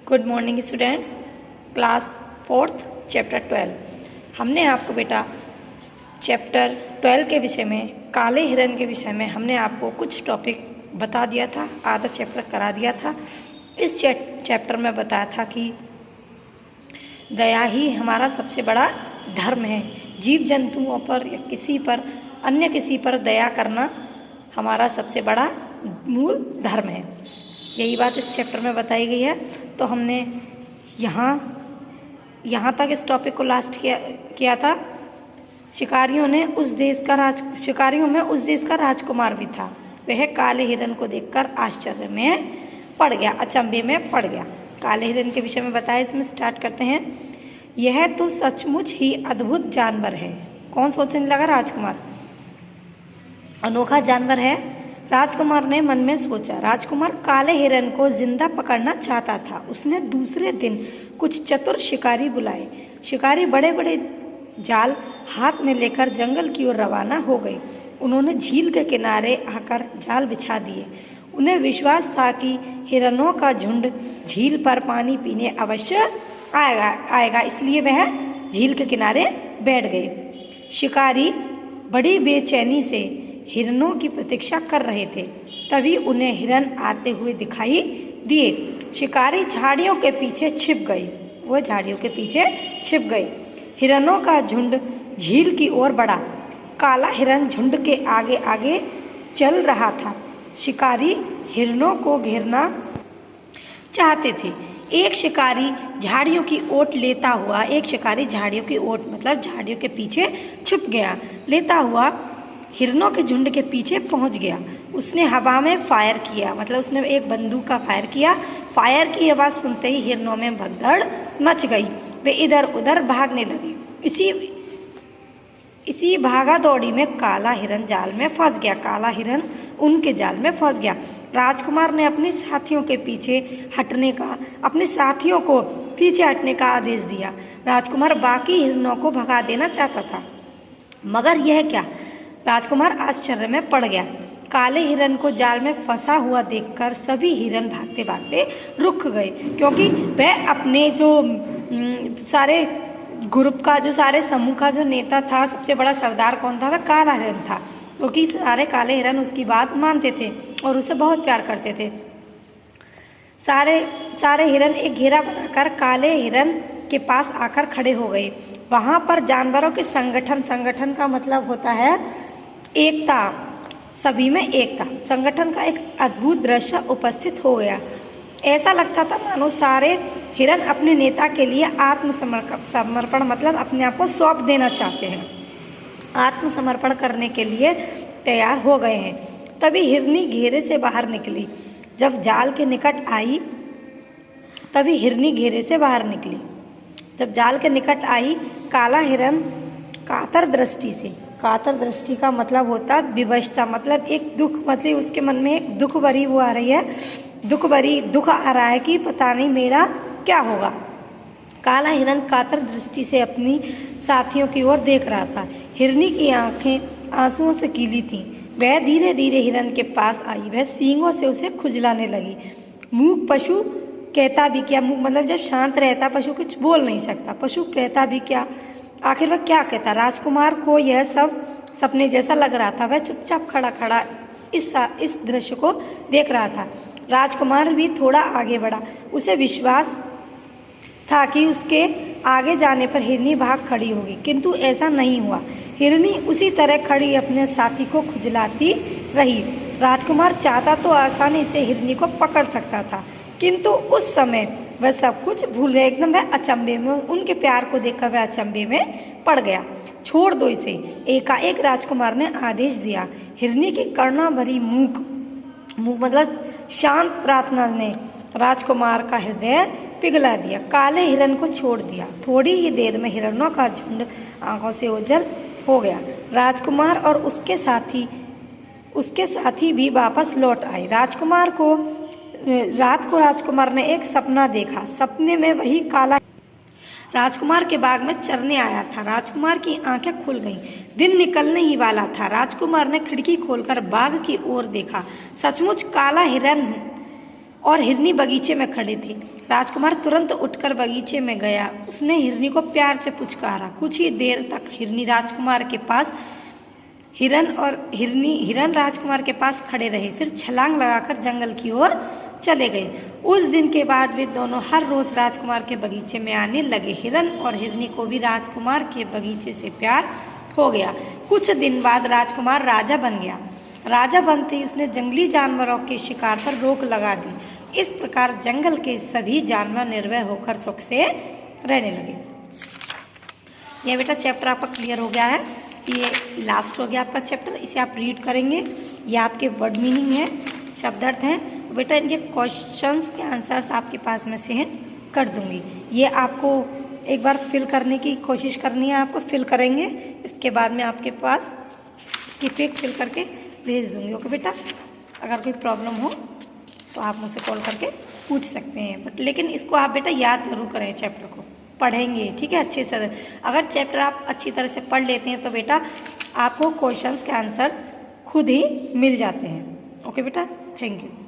Good morning students, class 4th chapter 12। हमने आपको बेटा चैप्टर 12 के विषय में काले हिरन के विषय में हमने आपको कुछ टॉपिक बता दिया था, आधा चैप्टर करा दिया था। इस चैप्टर में बताया था कि दया ही हमारा सबसे बड़ा धर्म है। जीव जंतुओं पर या किसी पर अन्य किसी पर दया करना हमारा सबसे बड़ा मूल धर्म है। यही बात इस चैप्टर में बताई गई है। तो हमने यहाँ तक इस टॉपिक को लास्ट किया था। शिकारियों में उस देश का राजकुमार भी था। वह काले हिरन को देखकर आश्चर्य में पड़ गया, अचंभे में पड़ गया। काले हिरन के विषय में बताया। इसमें स्टार्ट करते हैं। यह तो सचमुच ही अद्भुत जानवर है। कौन सोचने लगा? राजकुमार। अनोखा जानवर है, राजकुमार ने मन में सोचा। राजकुमार काले हिरन को जिंदा पकड़ना चाहता था। उसने दूसरे दिन कुछ चतुर शिकारी बुलाए। शिकारी बड़े बड़े जाल हाथ में लेकर जंगल की ओर रवाना हो गए। उन्होंने झील के किनारे आकर जाल बिछा दिए। उन्हें विश्वास था कि हिरनों का झुंड झील पर पानी पीने अवश्य आएगा, इसलिए वह झील के किनारे बैठ गए। शिकारी बड़ी बेचैनी से हिरनों की प्रतीक्षा कर रहे थे। तभी उन्हें हिरन आते हुए दिखाई दिए। शिकारी झाड़ियों के पीछे छिप गए। हिरनों का झुंड झील की ओर बढ़ा। काला हिरन झुंड के आगे आगे चल रहा था। शिकारी हिरनों को घेरना चाहते थे। एक शिकारी झाड़ियों की ओट मतलब झाड़ियों के पीछे छुप गया। लेता हुआ हिरनों के झुंड के पीछे पहुंच गया। उसने हवा में फायर किया, मतलब उसने एक बंदूक का फायर किया। फायर की आवाज़ सुनते ही हिरनों में भगदड़ मच गई। वे इधर उधर भागने लगे। इसी भागा दौड़ी में काला हिरन जाल में फंस गया। काला हिरन उनके जाल में फंस गया। राजकुमार ने अपने साथियों को पीछे हटने का आदेश दिया। राजकुमार बाकी हिरनों को भगा देना चाहता था, मगर यह क्या? राजकुमार आश्चर्य में पड़ गया। काले हिरन को जाल में फंसा हुआ देखकर सभी हिरन भागते भागते रुक गए, क्योंकि वह अपने जो सारे ग्रुप का, जो सारे समूह का जो नेता था, सबसे बड़ा सरदार कौन था? वह काला हिरन था, क्योंकि सारे काले हिरन उसकी बात मानते थे और उसे बहुत प्यार करते थे। सारे हिरन एक घेरा बनाकर काले हिरन के पास आकर खड़े हो गए। वहां पर जानवरों के संगठन का मतलब होता है एकता, सभी में एकता। संगठन का एक अद्भुत दृश्य उपस्थित हो गया। ऐसा लगता था मानो सारे हिरन अपने नेता के लिए आत्मसमर्पण मतलब अपने आप को सौंप देना चाहते हैं, आत्मसमर्पण करने के लिए तैयार हो गए हैं। तभी हिरनी घेरे से बाहर निकली। जब जाल के निकट आई, काला हिरन कातर दृष्टि का मतलब होता विवशता, मतलब एक दुख, मतलब उसके मन में एक दुख भरी वो आ रही है, दुख आ रहा है कि पता नहीं मेरा क्या होगा। काला हिरन कातर दृष्टि से अपनी साथियों की ओर देख रहा था। हिरनी की आंखें आंसुओं से गीली थीं। वह धीरे धीरे हिरन के पास आई। वह सींगों से उसे खुजलाने लगी। मूक पशु कहता भी क्या? मूक मतलब जब शांत रहता पशु कुछ बोल नहीं सकता, पशु कहता भी क्या? आखिर वह क्या कहता? राजकुमार को यह सब सपने जैसा लग रहा था। वह चुपचाप खड़ा इस दृश्य को देख रहा था। राजकुमार भी थोड़ा आगे बढ़ा। उसे विश्वास था कि उसके आगे जाने पर हिरनी भाग खड़ी होगी, किंतु ऐसा नहीं हुआ। हिरनी उसी तरह खड़ी अपने साथी को खुजलाती रही। राजकुमार चाहता तो आसानी से हिरनी को पकड़ सकता था, किंतु उस समय वह सब कुछ भूल गया। एकदम वह अचंभे में, उनके प्यार को देखकर वह अचंभे में पड़ गया। छोड़ दो इसे, एकाएक राजकुमार ने आदेश दिया। हिरनी की करुणा भरी मूक मतलब शांत प्रार्थना ने राजकुमार का हृदय पिघला दिया। काले हिरन को छोड़ दिया। थोड़ी ही देर में हिरनों का झुंड आंखों से ओझल हो गया। राजकुमार और उसके साथी भी वापस लौट आए। रात को राजकुमार ने एक सपना देखा। सपने में वही काला राजकुमार के बाग में चरने आया था। राजकुमार की आंखें खुल गईं। दिन निकलने ही वाला था। राजकुमार ने खिड़की खोलकर बाग की ओर देखा। सचमुच काला हिरन और हिरनी बगीचे में खड़े थे। राजकुमार तुरंत उठकर बगीचे में गया। उसने हिरनी को प्यार से पुचकारा। कुछ ही देर तक हिरन राजकुमार के पास खड़े रहे, फिर छलांग लगाकर जंगल की ओर चले गए। उस दिन के बाद वे दोनों हर रोज राजकुमार के बगीचे में आने लगे। हिरन और हिरनी को भी राजकुमार के बगीचे से प्यार हो गया। कुछ दिन बाद राजकुमार राजा बन गया। राजा बनते ही उसने जंगली जानवरों के शिकार पर रोक लगा दी। इस प्रकार जंगल के सभी जानवर निर्भय होकर सुख से रहने लगे। यह बेटा चैप्टर आपका क्लियर हो गया है। ये लास्ट हो गया आपका चैप्टर। इसे आप रीड करेंगे। ये आपके वर्ड मीनिंग है, शब्दार्थ हैं। बेटा इनके क्वेश्चंस के आंसर्स आपके पास में सेंड कर दूंगी। ये आपको एक बार फिल करने की कोशिश करनी है, आपको फिल करेंगे। इसके बाद में आपके पास इसकी पिक फिल करके भेज दूंगी। ओके बेटा, अगर कोई प्रॉब्लम हो तो आप मुझसे कॉल करके पूछ सकते हैं। बट लेकिन इसको आप बेटा याद जरूर करें, चैप्टर को पढ़ेंगे, ठीक है, अच्छे से। अगर चैप्टर आप अच्छी तरह से पढ़ लेते हैं तो बेटा आपको क्वेश्चंस के आंसर्स खुद ही मिल जाते हैं। ओके बेटा, थैंक यू।